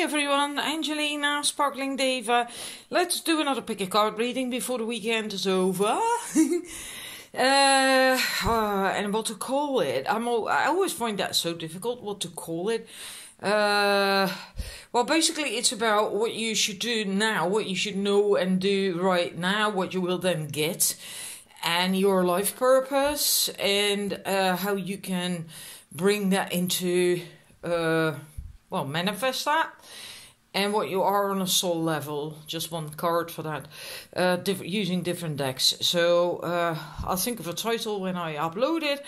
everyone, Angelina, Sparkling Diva. Let's do another pick a card reading before the weekend is over. And what to call it? I always find that so difficult, what to call it. Well, basically it's about what you should do now, what you should know and do right now, what you will then get, and your life purpose, and how you can bring that into, well, manifest that, and what you are on a soul level. Just one card for that, using different decks. So I'll think of a title when I upload it.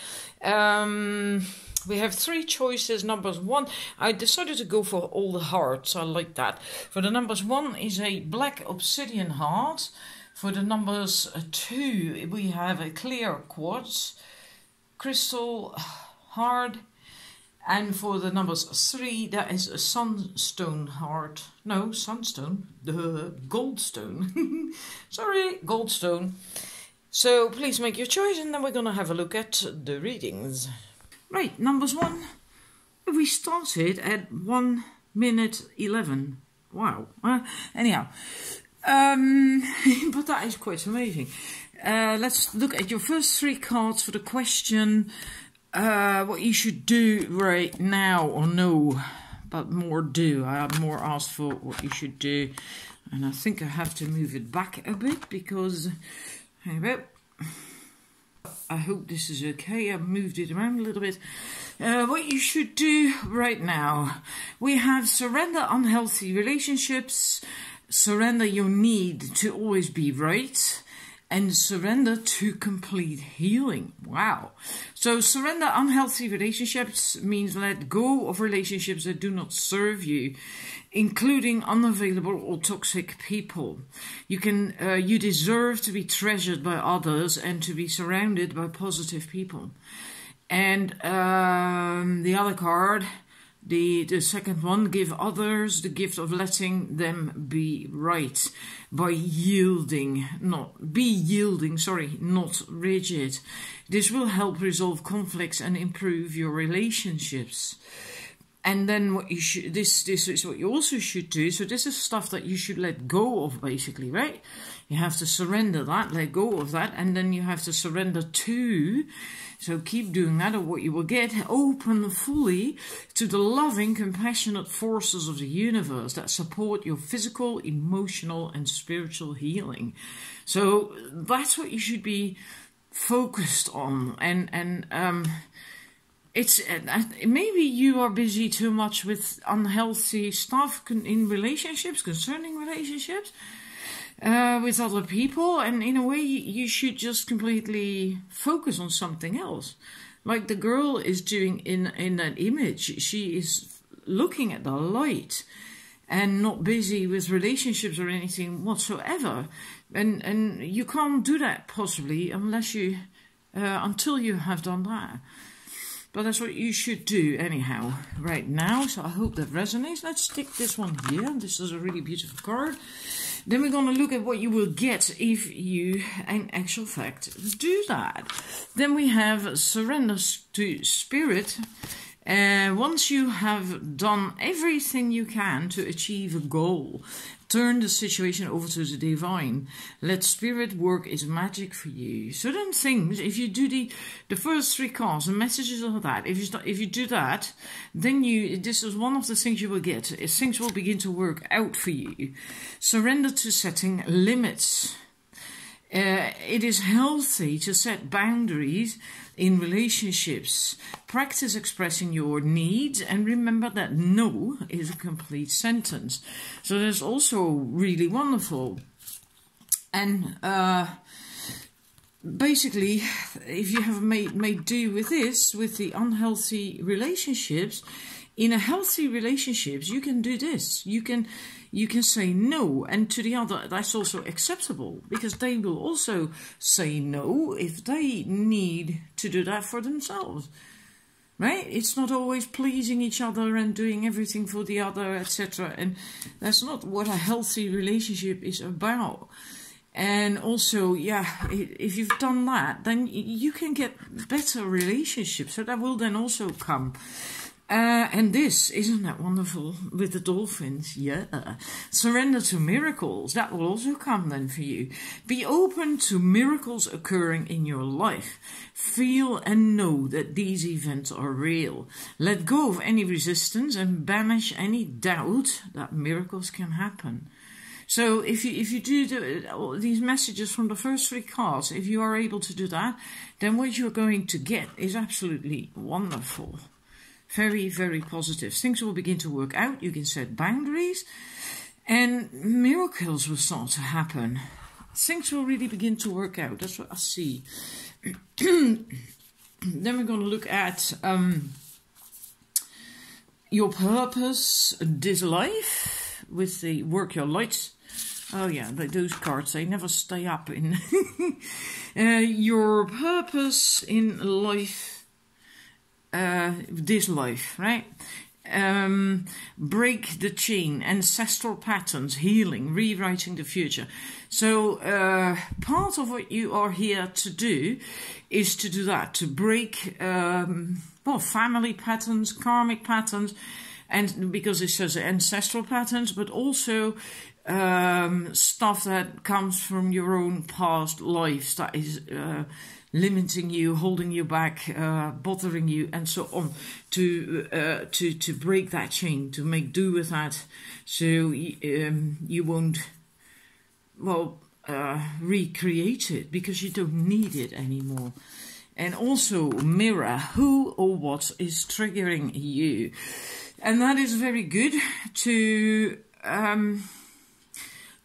We have three choices. Numbers 1, I decided to go for all the hearts. I like that. For the numbers 1 is a black obsidian heart. For the numbers 2, we have a clear quartz crystal heart. And for the numbers 3, that is a sunstone heart. No, sunstone. Goldstone. Sorry, goldstone. So please make your choice, and then we're going to have a look at the readings. Right, numbers 1. We started at 1 minute 11. Wow. Anyhow. But that is quite amazing. Let's look at your first 3 cards for the question. What you should do right now, or no, but more do. I have more asked for what you should do, and I think I have to move it back a bit because, hang about. I hope this is okay. I've moved it around a little bit. What you should do right now. We have surrender unhealthy relationships, surrender your need to always be right, and surrender to complete healing. Wow. So surrender unhealthy relationships means let go of relationships that do not serve you, including unavailable or toxic people. You deserve to be treasured by others and to be surrounded by positive people. And the other card, the second one, give others the gift of letting them be right by yielding, not rigid. This will help resolve conflicts and improve your relationships. And then what you should, this is what you also should do. So this is stuff that you should let go of, basically, right? You have to surrender that, let go of that, and then you have to surrender to. So keep doing that, or what you will get, open fully to the loving, compassionate forces of the universe that support your physical, emotional, and spiritual healing. So that's what you should be focused on. And it's maybe you are busy too much with unhealthy stuff in relationships, concerning relationships. With other people, and in a way you should just completely focus on something else, like the girl is doing in that image. She is looking at the light and not busy with relationships or anything whatsoever, and you can't do that possibly unless you until you have done that. But that's what you should do anyhow right now. So I hope that resonates. Let's stick this one here. This is a really beautiful card. Then we're going to look at what you will get if you, in actual fact, do that. Then we have surrender to spirit. Once you have done everything you can to achieve a goal, turn the situation over to the divine. Let spirit work its magic for you. Certain things, if you do the first 3 cards, the messages of that, if you do that, then this is one of the things you will get. Things will begin to work out for you. Surrender to setting limits. It is healthy to set boundaries in relationships. Practice expressing your needs, and remember that no is a complete sentence. So that's also really wonderful. And basically, if you have made do with this, with the unhealthy relationships, in a healthy relationships, you can do this. You can say no, and to the other, that's also acceptable, because they will also say no if they need to do that for themselves, right? It's not always pleasing each other and doing everything for the other, etc. And that's not what a healthy relationship is about. And also, yeah, if you've done that, then you can get better relationships. So that will then also come. And this, isn't that wonderful, with the dolphins? Yeah. Surrender to miracles. That will also come then for you. Be open to miracles occurring in your life. Feel and know that these events are real. Let go of any resistance and banish any doubt that miracles can happen. So if you do these messages from the first 3 cards, if you are able to do that, then what you're going to get is absolutely wonderful. Very, very positive. Things will begin to work out. You can set boundaries and miracles will start to happen. Things will really begin to work out. That's what I see. Then we're going to look at your purpose, this life, with the work your lights. Oh yeah, those cards, they never stay up in your purpose in life. This life, right? Break the chain, ancestral patterns, healing, rewriting the future. So part of what you are here to do is to do that, to break family patterns, karmic patterns, and because it says ancestral patterns, but also stuff that comes from your own past lives that is limiting you, holding you back, bothering you, and so on, to break that chain, to make do with that, so you won't, recreate it, because you don't need it anymore. And also mirror who or what is triggering you, and that is very good to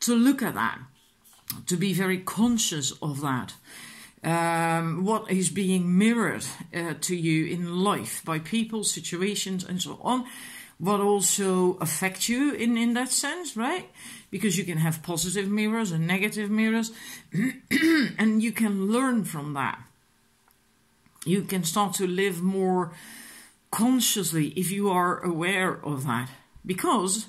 look at that, to be very conscious of that. What is being mirrored to you in life by people, situations, and so on, what also affect you in that sense, right? Because you can have positive mirrors and negative mirrors, and you can learn from that. You can start to live more consciously if you are aware of that. Because,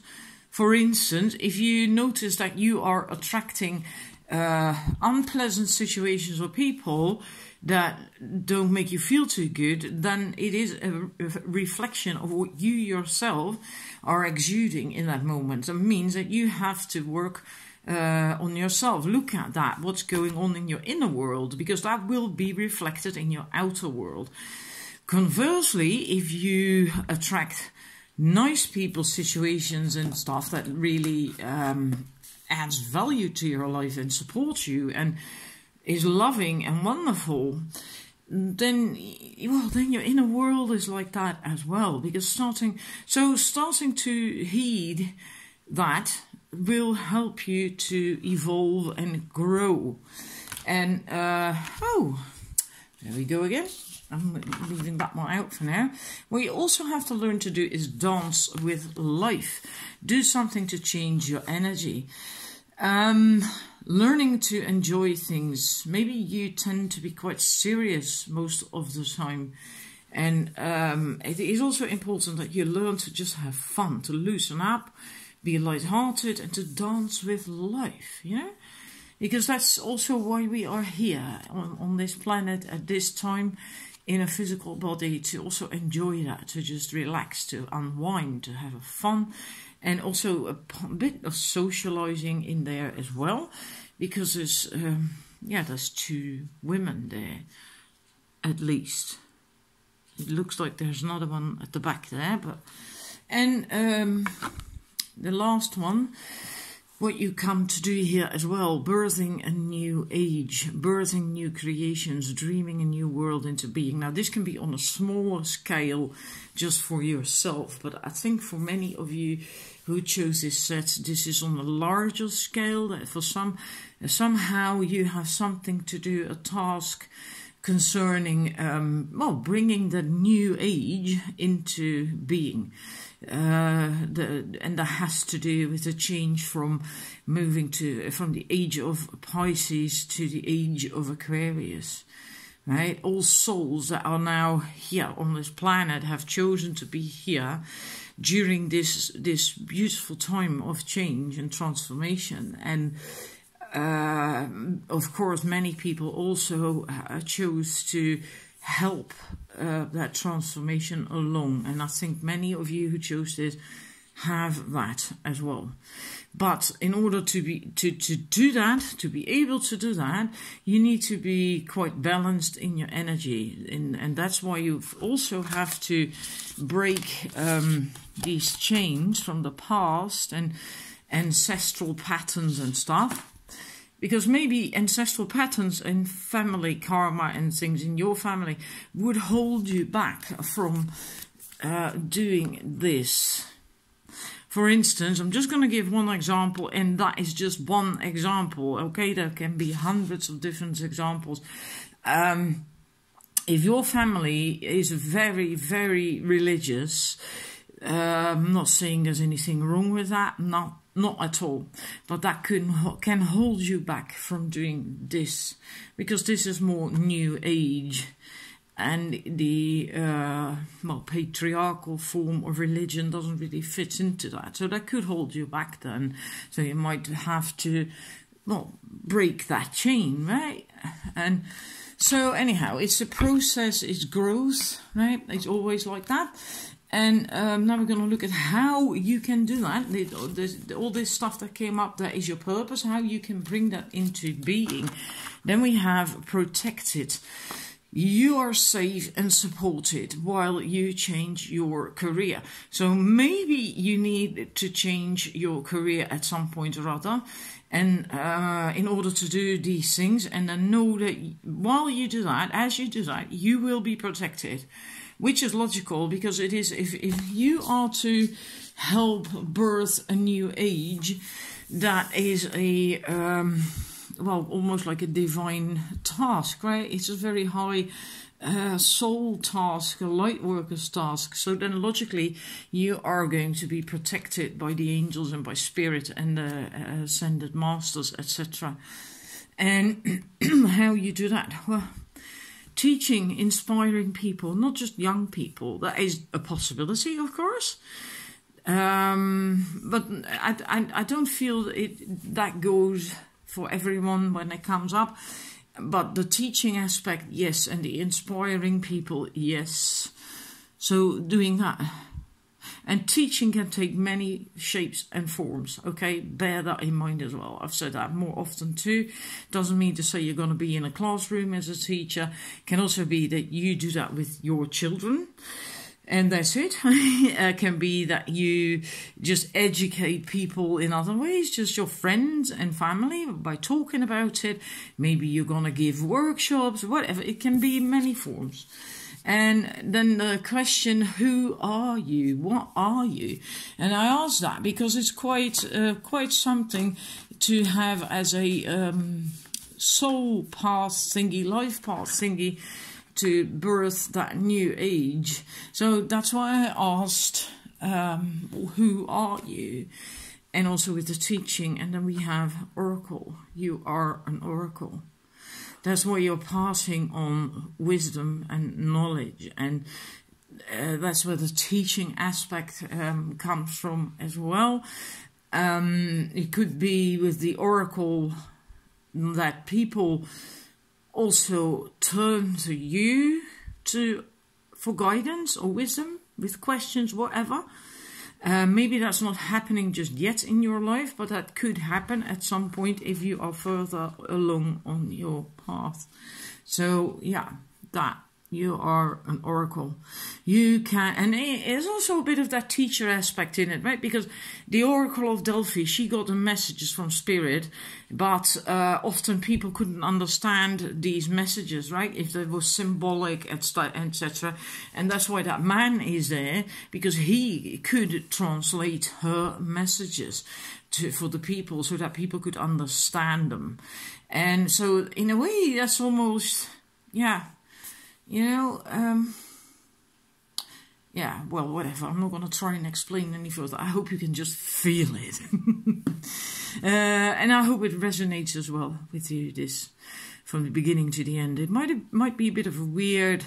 for instance, if you notice that you are attracting unpleasant situations or people that don't make you feel too good, then it is a reflection of what you yourself are exuding in that moment. It means that you have to work on yourself. Look at that, what's going on in your inner world, because that will be reflected in your outer world. Conversely, if you attract nice people, situations and stuff that really adds value to your life and supports you and is loving and wonderful, then your inner world is like that as well. Because starting to heed that will help you to evolve and grow. And there we go again. I'm leaving that one out for now. What you also have to learn to do is dance with life. Do something to change your energy. Learning to enjoy things. Maybe you tend to be quite serious most of the time. And it is also important that you learn to just have fun, to loosen up, be lighthearted, and to dance with life, you know? Because that's also why we are here on this planet at this time, in a physical body, to also enjoy that, to just relax, to unwind, to have fun, and also a bit of socializing in there as well, because there's 2 women there, at least. It looks like there's another one at the back there, but the last one, what you come to do here as well, birthing a new age, birthing new creations, dreaming a new world into being. Now, this can be on a smaller scale just for yourself, but I think for many of you who chose this set, this is on a larger scale. That for somehow you have something to do, a task concerning, bringing the new age into being. And that has to do with the change from moving from the age of Pisces to the age of Aquarius, right? All souls that are now here on this planet have chosen to be here during this beautiful time of change and transformation. And of course, many people also chose to help that transformation along. And I think many of you who chose this have that as well. But in order to do that, to be able to do that, you need to be quite balanced in your energy, and that's why you also have to break these chains from the past and ancestral patterns and stuff. Because maybe ancestral patterns and family karma and things in your family would hold you back from doing this. For instance, I'm just going to give one example, and that is just one example, okay? There can be hundreds of different examples. If your family is very, very religious, I'm not saying there's anything wrong with that, not at all. But that can hold you back from doing this, because this is more New Age. And the patriarchal form of religion doesn't really fit into that. So that could hold you back then. So you might have to, break that chain, right? And so anyhow, it's a process, it's growth, right? It's always like that. And now we're going to look at how you can do that. All this stuff that came up, that is your purpose, how you can bring that into being. Then we have protected. You are safe and supported while you change your career. So maybe you need to change your career at some point or other, and in order to do these things, and then know that while you do that, as you do that, you will be protected, which is logical, because it is, if you are to help birth a new age, that is a almost like a divine task, right? It's a very high soul task, a light worker's task. So then logically, you are going to be protected by the angels and by spirit and the ascended masters, etc. And how you do that? Well, teaching, inspiring people, not just young people. That is a possibility, of course. But I don't feel that goes for everyone when it comes up. But the teaching aspect, yes, and the inspiring people, yes. So doing that. And teaching can take many shapes and forms, okay? Bear that in mind as well. I've said that more often too. Doesn't mean to say you're going to be in a classroom as a teacher. Can also be that you do that with your children. And that's it. It can be that you just educate people in other ways, just your friends and family, by talking about it. Maybe you're going to give workshops, whatever. It can be in many forms. And then the question, who are you? What are you? And I ask that because it's quite something to have as a soul path thingy, life path thingy, to birth that new age. So that's why I asked, who are you? And also with the teaching. And then we have oracle. You are an oracle. That's why you're passing on wisdom and knowledge. And that's where the teaching aspect comes from as well. It could be with the oracle that people also turn to you for guidance or wisdom with questions, whatever. Maybe that's not happening just yet in your life, but that could happen at some point if you are further along on your path. So yeah, that you are an oracle. You can, and there's also a bit of that teacher aspect in it, right? Because the Oracle of Delphi, she got the messages from spirit, but often people couldn't understand these messages, right? If they were symbolic, etc. And that's why that man is there, because he could translate her messages for the people, so that people could understand them. And so in a way, that's almost, yeah. Yeah, well, whatever. I'm not going to try and explain any further. I hope you can just feel it. And I hope it resonates as well with you, this, from the beginning to the end. It might be a bit of a weird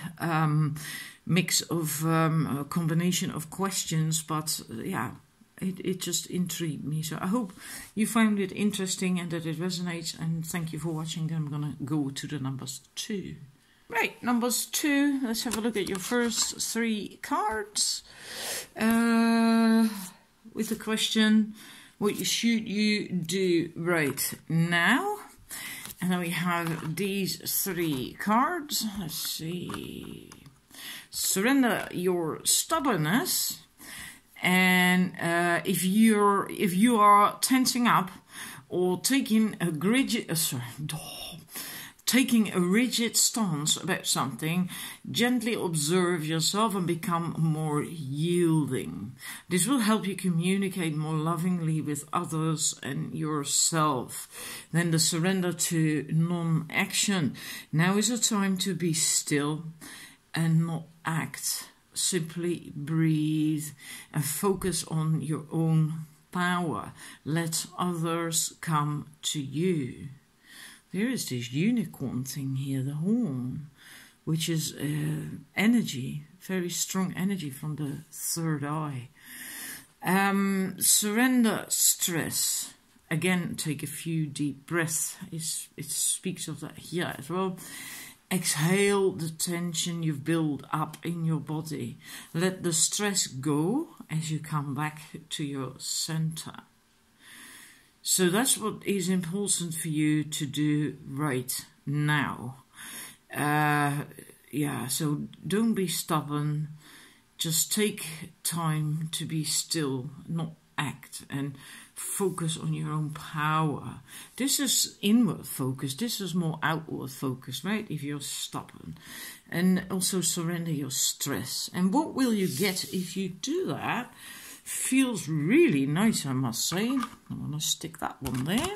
mix of a combination of questions, but yeah, it just intrigued me. So I hope you found it interesting and that it resonates. And thank you for watching. I'm going to go to the numbers 2. Right, numbers 2. Let's have a look at your first 3 cards. With the question, what should you do right now? And then we have these 3 cards. Let's see. Surrender your stubbornness. And if you are tensing up or taking a rigid stance about something, gently observe yourself and become more yielding. This will help you communicate more lovingly with others and yourself. Then the surrender to non-action. Now is the time to be still and not act. Simply breathe and focus on your own power. Let others come to you. There is this unicorn thing here, the horn, which is energy, very strong energy from the third eye. Surrender stress. Again, take a few deep breaths. It speaks of that here as well. Exhale the tension you've built up in your body. Let the stress go as you come back to your center. So that's what is important for you to do right now. So don't be stubborn. Just take time to be still, not act, and focus on your own power. This is inward focus. This is more outward focus, right? If you're stubborn. And also surrender your stress. And what will you get if you do that? Feels really nice, I must say. I'm going to stick that one there.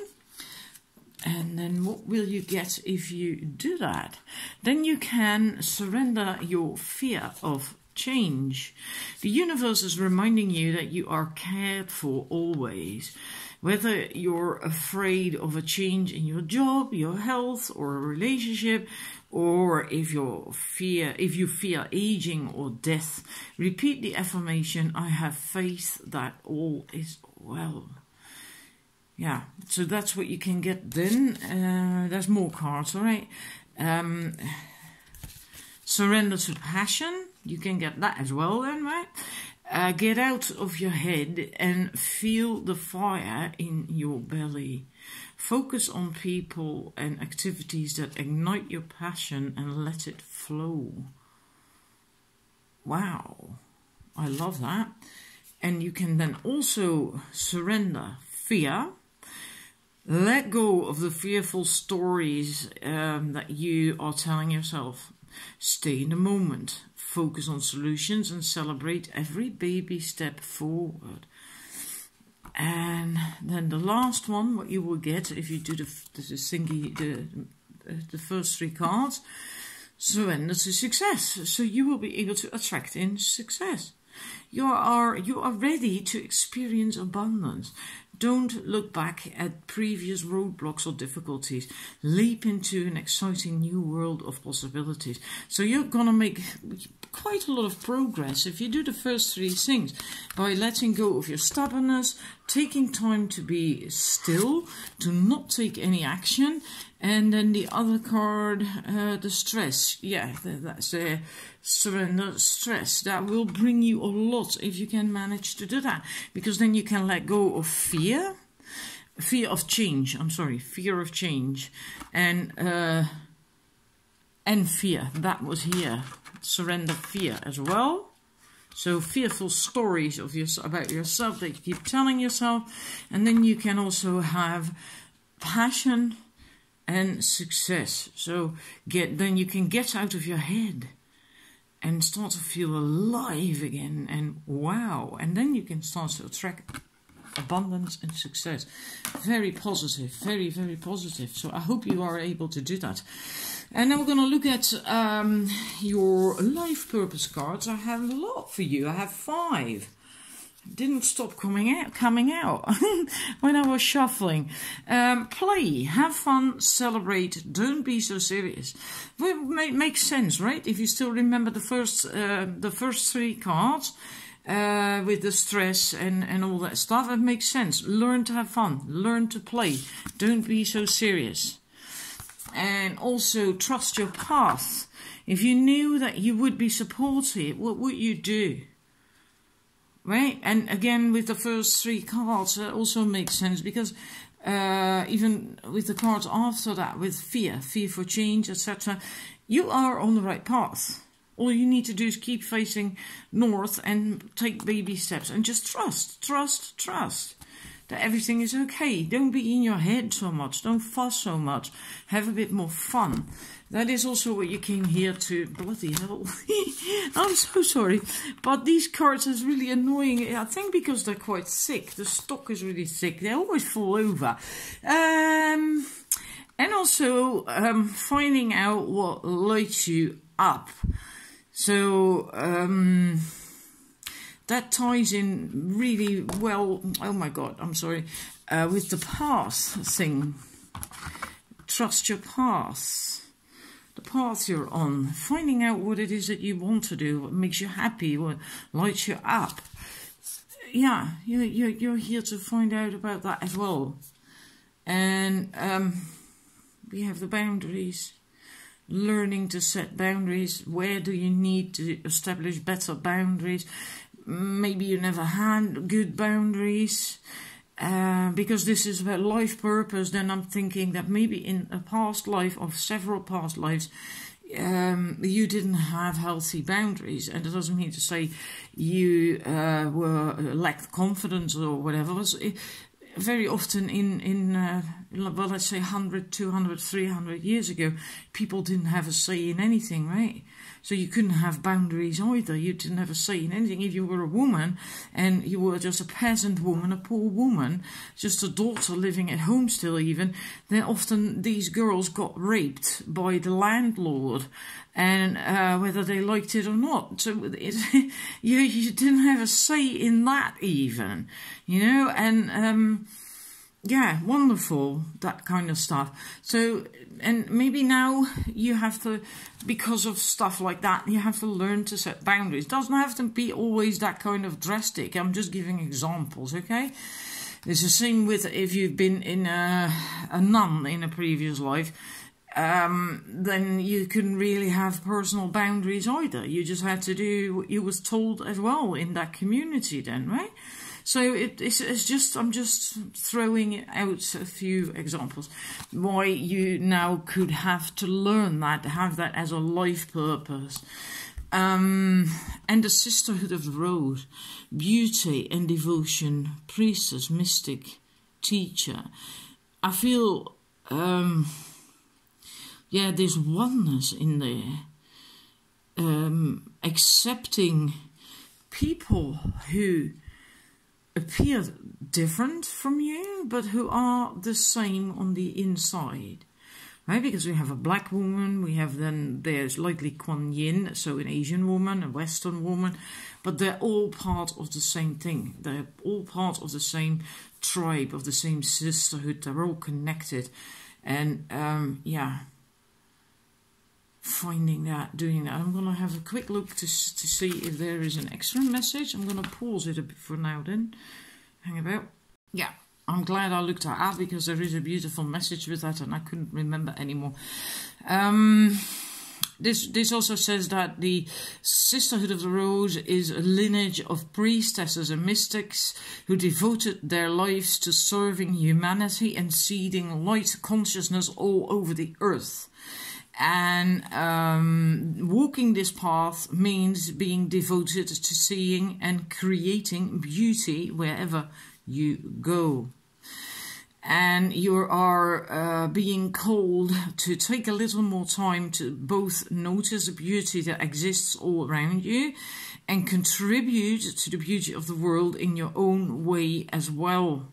And then what will you get if you do that? Then you can surrender your fear of change. The universe is reminding you that you are cared for always. Whether you're afraid of a change in your job, your health, or a relationship, or if you fear aging or death, repeat the affirmation, I have faith that all is well. Yeah, so that's what you can get then. There's more cards, all right? Surrender to passion. You can get that as well then, right? Get out of your head and feel the fire in your belly. Focus on people and activities that ignite your passion and let it flow. Wow, I love that. And you can then also surrender fear. Let go of the fearful stories that you are telling yourself. Stay in the moment. Focus on solutions and celebrate every baby step forward. And then the last one, what you will get if you do the first 3 cards, surrender to success. So you will be able to attract in success. You are ready to experience abundance. Don't look back at previous roadblocks or difficulties. Leap into an exciting new world of possibilities. So you're going to make quite a lot of progress if you do the first 3 things by letting go of your stubbornness, taking time to be still, to not take any action, and then the other card, the stress. Yeah, that's surrender stress. That will bring you a lot if you can manage to do that, because then you can let go of fear of change. Fear of change, and fear. That was here. Surrender fear as well. So fearful stories of about yourself that you keep telling yourself, and then you can also have passion and success. So then you can get out of your head and start to feel alive again, and wow, and then you can start to attract abundance and success. Very positive, very, very positive. So I hope you are able to do that. And now we're going to look at your life purpose cards. I have a lot for you. I have 5. Didn't stop coming out when I was shuffling. Play, have fun, celebrate, don't be so serious. Well, makes sense, right? If you still remember the first 3 cards with the stress and all that stuff, it makes sense. Learn to have fun, learn to play, don't be so serious. And also trust your path. If you knew that you would be supported, what would you do? Right? And again, with the first 3 cards, that also makes sense, because even with the cards after that, with fear for change, etc., you are on the right path. All you need to do is keep facing north and take baby steps and just trust that everything is okay. Don't be in your head so much. Don't fuss so much. Have a bit more fun. That is also what you came here to. Bloody hell. I'm so sorry. But these cards is really annoying. I think because they're quite thick. The stock is really thick. They always fall over. And also finding out what lights you up. So that ties in really well, oh my God, I'm sorry, with the path thing. Trust your path, the path you're on. Finding out what it is that you want to do, what makes you happy, what lights you up. Yeah, you're here to find out about that as well. And we have the boundaries. Learning to set boundaries. Where do you need to establish better boundaries? Maybe you never had good boundaries. Because this is about life purpose, then I'm thinking that maybe in a past life, or several past lives, you didn't have healthy boundaries. And that doesn't mean to say you lacked confidence or whatever. Very often well, let's say 100, 200, 300 years ago, people didn't have a say in anything, right? So you couldn't have boundaries either. You didn't have a say in anything. If you were a woman and you were just a peasant woman, a poor woman, just a daughter living at home still even, then often these girls got raped by the landlord, and whether they liked it or not. So you didn't have a say in that even, you know, and yeah, wonderful, that kind of stuff. So, and maybe now you have to, because of stuff like that, you have to learn to set boundaries. It doesn't have to be always that kind of drastic. I'm just giving examples, okay? It's the same with if you've been in a nun in a previous life, then you couldn't really have personal boundaries either. You just had to do what you was told as well in that community then, right? So it's just, I'm just throwing out a few examples why you now could have to learn that, have that as a life purpose. And the sisterhood of the road, beauty and devotion, priestess, mystic, teacher. I feel, yeah, there's oneness in there. Accepting people who appear different from you, but who are the same on the inside, right? Because we have a black woman, we have then there's likely Kuan Yin, so an Asian woman, a Western woman, but they're all part of the same thing. They're all part of the same tribe, of the same sisterhood. They're all connected, and yeah, finding that, doing that. I'm gonna have a quick look to see if there is an extra message. I'm gonna pause it a bit for now then. Hang about. Yeah, I'm glad I looked that up, because there is a beautiful message with that and I couldn't remember anymore. This also says that the Sisterhood of the Rose is a lineage of priestesses and mystics who devoted their lives to serving humanity and seeding light consciousness all over the earth. And walking this path means being devoted to seeing and creating beauty wherever you go. And you are being called to take a little more time to both notice the beauty that exists all around you and contribute to the beauty of the world in your own way as well.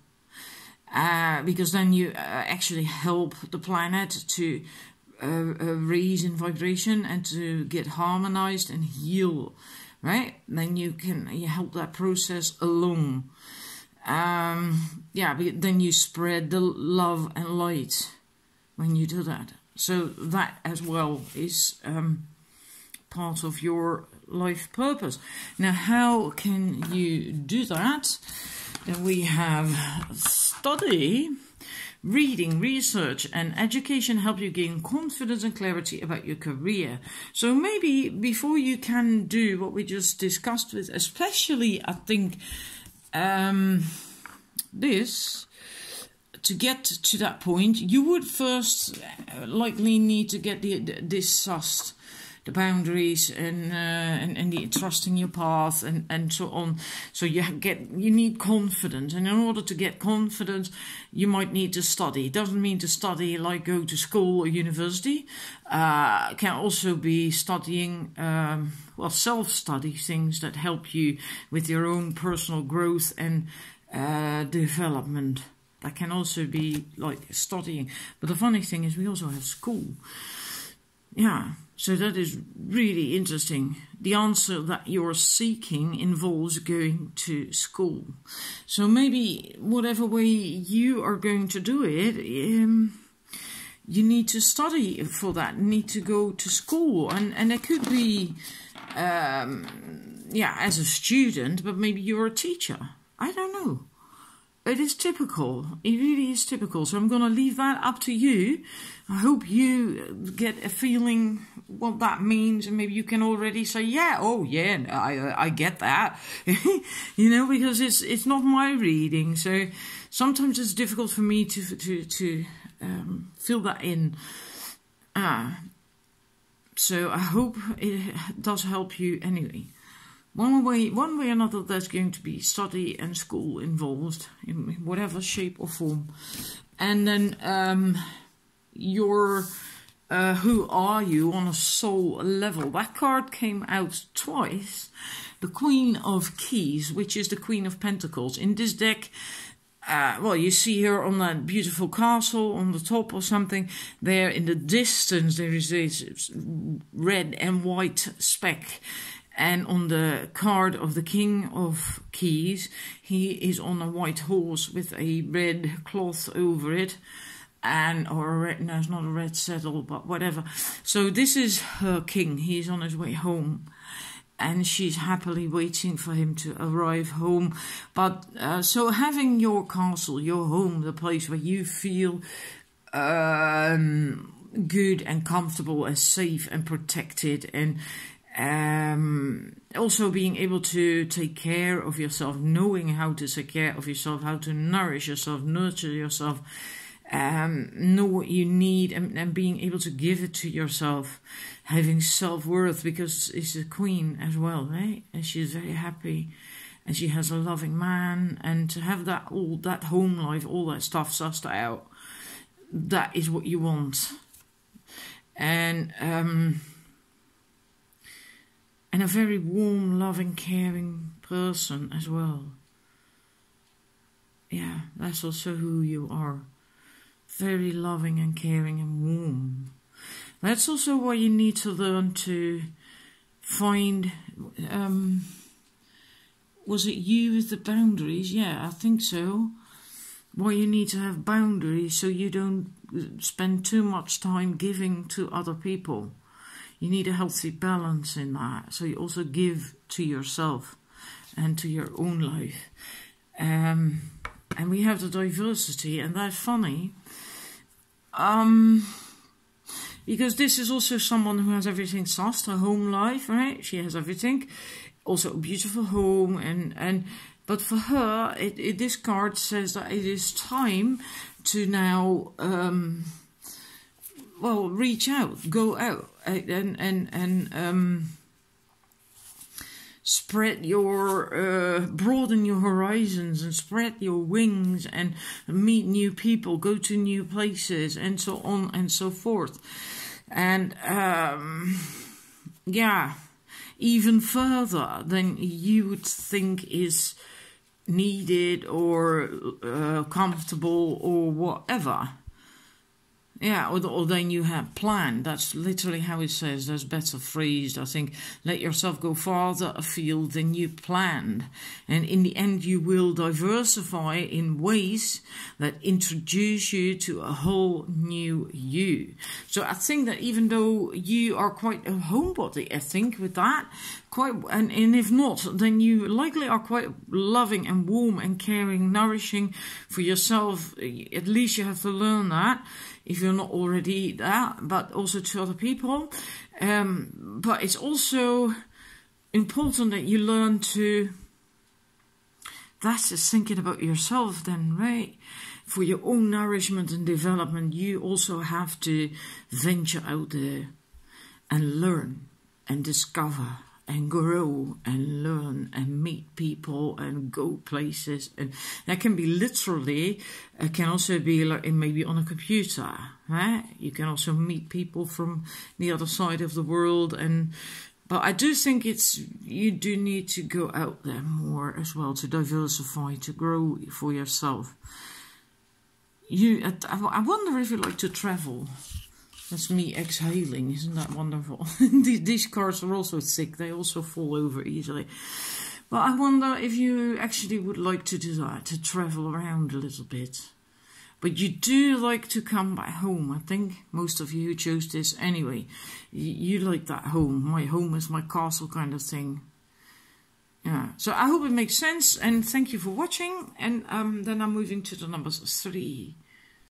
Because then you actually help the planet to raise in vibration and to get harmonized and heal, right? Then you help that process along. Yeah, then you spread the love and light when you do that. So that as well is part of your life purpose. Now, how can you do that? Then we have study, reading, research and education help you gain confidence and clarity about your career. So maybe before you can do what we just discussed with, especially I think this, to get to that point, you would first likely need to get discussed the boundaries and the trusting your path and so on. So you need confidence, and in order to get confidence, you might need to study. It doesn't mean to study like go to school or university. It can also be studying, self-study, things that help you with your own personal growth and development. That can also be like studying. But the funny thing is we also have school. Yeah, so that is really interesting. The answer that you're seeking involves going to school. So maybe whatever way you are going to do it, you need to study for that, you need to go to school. And it could be, as a student, but maybe you're a teacher. I don't know. It is typical. It really is typical. So I'm going to leave that up to you. I hope you get a feeling what that means, and maybe you can already say, I get that. Because it's not my reading. So sometimes it's difficult for me to fill that in. So I hope it does help you anyway. One way or another, there's going to be study and school involved in whatever shape or form. And then who are you on a soul level? That card came out twice. The Queen of Keys, which is the Queen of Pentacles. In this deck, you see her on that beautiful castle on the top or something. There in the distance, there is this red and white speck. And on the card of the King of Keys, he is on a white horse with a red cloth over it. It's not a red saddle, but whatever. So this is her king. He's on his way home. And she's happily waiting for him to arrive home. But so having your castle, your home, the place where you feel good and comfortable and safe and protected, and also being able to take care of yourself, knowing how to take care of yourself, how to nourish yourself, nurture yourself, know what you need, and being able to give it to yourself, having self-worth, because it's a queen as well, right? And she's very happy, and she has a loving man, and to have that home life, all that stuff sussed out, that is what you want. And a very warm, loving, caring person as well. Yeah, that's also who you are. Very loving and caring and warm. That's also why you need to learn to find... was it you with the boundaries? Yeah, I think so. Why you need to have boundaries so you don't spend too much time giving to other people. You need a healthy balance in that. So you also give to yourself and to your own life. And we have the diversity, and that's funny. Because this is also someone who has everything sussed, her home life, right? She has everything. Also a beautiful home. But for her, this card says that it is time to now... reach out, go out, and spread your, broaden your horizons and spread your wings and meet new people, go to new places, and so on and so forth. And, even further than you would think is needed or comfortable or whatever. Yeah, or then you have planned. That's literally how it says. That's better phrased, I think. Let yourself go farther afield than you planned. And in the end, you will diversify in ways that introduce you to a whole new you. So I think that even though you are quite a homebody, I think, with that, and if not, then you likely are quite loving and warm and caring, nourishing for yourself. At least you have to learn that if you're not already that, but also to other people. But it's also important that you learn to, that's just thinking about yourself then, right? For your own nourishment and development, you also have to venture out there and learn and discover and grow and learn and meet people and go places. And that can be literally, it can also be like maybe on a computer, right? You can also meet people from the other side of the world. But I do think you do need to go out there more as well, to diversify, to grow for yourself. I wonder if you like to travel. That's me exhaling, isn't that wonderful? These cars are also thick, they also fall over easily. But I wonder if you actually would like to do that, to travel around a little bit. But you do like to come back home. I think most of you who chose this anyway, you like that home. My home is my castle kind of thing. Yeah. So I hope it makes sense, and thank you for watching. And then I'm moving to the numbers 3.